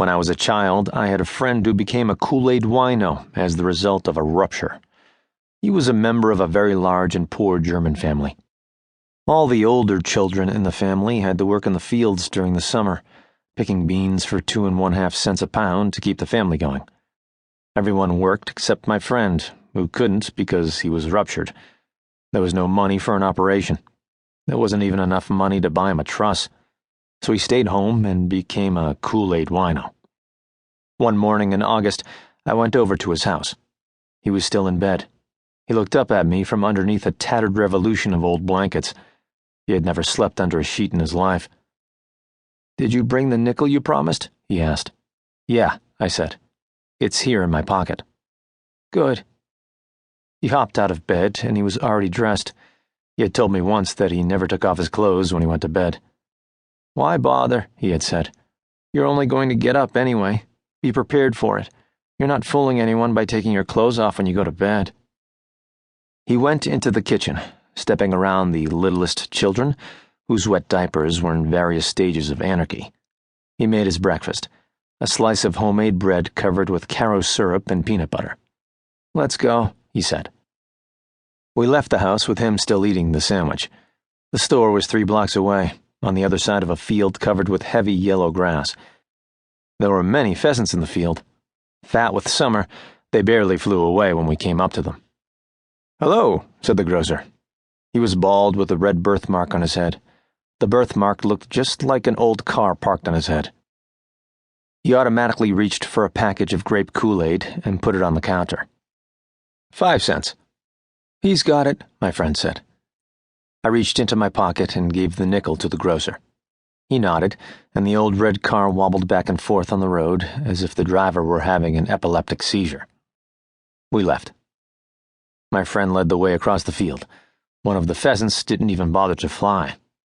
When I was a child, I had a friend who became a Kool-Aid wino as the result of a rupture. He was a member of a very large and poor German family. All the older children in the family had to work in the fields during the summer, picking beans for 2 1/2 cents a pound to keep the family going. Everyone worked except my friend, who couldn't because he was ruptured. There was no money for an operation. There wasn't even enough money to buy him a truss. So he stayed home and became a Kool-Aid wino. One morning in August, I went over to his house. He was still in bed. He looked up at me from underneath a tattered revolution of old blankets. He had never slept under a sheet in his life. "Did you bring the nickel you promised?" he asked. "Yeah," I said. "It's here in my pocket." "Good." He hopped out of bed, and he was already dressed. He had told me once that he never took off his clothes when he went to bed. "Why bother?" he had said. "You're only going to get up anyway. Be prepared for it. You're not fooling anyone by taking your clothes off when you go to bed." He went into the kitchen, stepping around the littlest children, whose wet diapers were in various stages of anarchy. He made his breakfast, a slice of homemade bread covered with caro syrup and peanut butter. "Let's go," he said. We left the house with him still eating the sandwich. The store was 3 blocks away, on the other side of a field covered with heavy yellow grass. There were many pheasants in the field. Fat with summer, they barely flew away when we came up to them. "Hello," said the grocer. He was bald with a red birthmark on his head. The birthmark looked just like an old car parked on his head. He automatically reached for a package of grape Kool-Aid and put it on the counter. 5 cents. "He's got it," my friend said. I reached into my pocket and gave the nickel to the grocer. He nodded, and the old red car wobbled back and forth on the road as if the driver were having an epileptic seizure. We left. My friend led the way across the field. One of the pheasants didn't even bother to fly.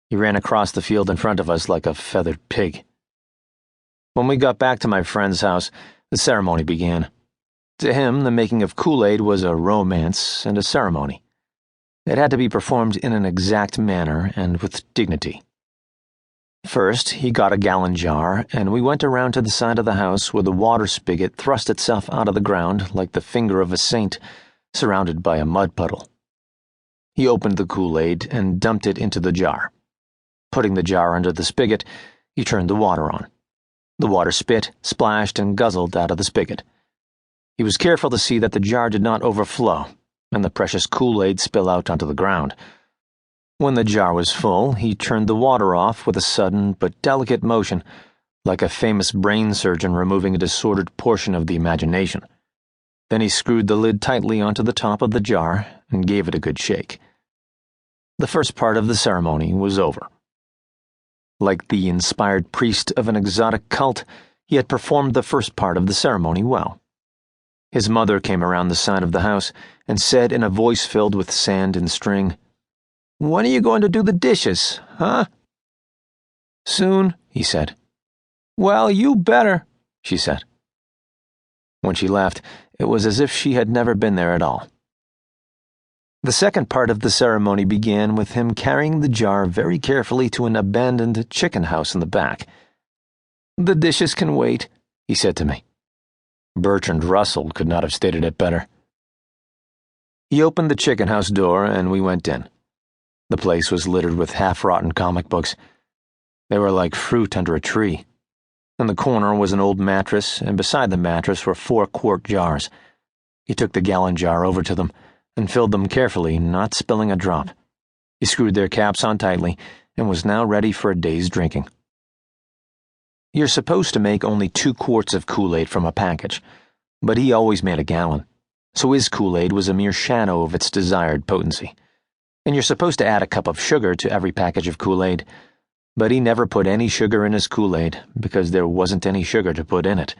He ran across the field in front of us like a feathered pig. When we got back to my friend's house, the ceremony began. To him, the making of Kool-Aid was a romance and a ceremony. It had to be performed in an exact manner and with dignity. First, he got a gallon jar, and we went around to the side of the house where the water spigot thrust itself out of the ground like the finger of a saint, surrounded by a mud puddle. He opened the Kool-Aid and dumped it into the jar. Putting the jar under the spigot, he turned the water on. The water spit, splashed, and guzzled out of the spigot. He was careful to see that the jar did not overflow, and the precious Kool-Aid spill out onto the ground. When the jar was full, he turned the water off with a sudden but delicate motion, like a famous brain surgeon removing a disordered portion of the imagination. Then he screwed the lid tightly onto the top of the jar and gave it a good shake. The first part of the ceremony was over. Like the inspired priest of an exotic cult, he had performed the first part of the ceremony well. His mother came around the side of the house and said in a voice filled with sand and string, "When are you going to do the dishes, huh?" "Soon," he said. "Well, you better," she said. When she left, it was as if she had never been there at all. The second part of the ceremony began with him carrying the jar very carefully to an abandoned chicken house in the back. "The dishes can wait," he said to me. Bertrand Russell could not have stated it better. He opened the chicken house door and we went in. The place was littered with half-rotten comic books. They were like fruit under a tree. In the corner was an old mattress, and beside the mattress were 4 quart jars. He took the gallon jar over to them and filled them carefully, not spilling a drop. He screwed their caps on tightly and was now ready for a day's drinking. You're supposed to make only 2 quarts of Kool-Aid from a package, but he always made a gallon, so his Kool-Aid was a mere shadow of its desired potency. And you're supposed to add a cup of sugar to every package of Kool-Aid, but he never put any sugar in his Kool-Aid because there wasn't any sugar to put in it.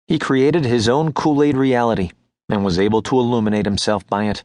He created his own Kool-Aid reality and was able to illuminate himself by it.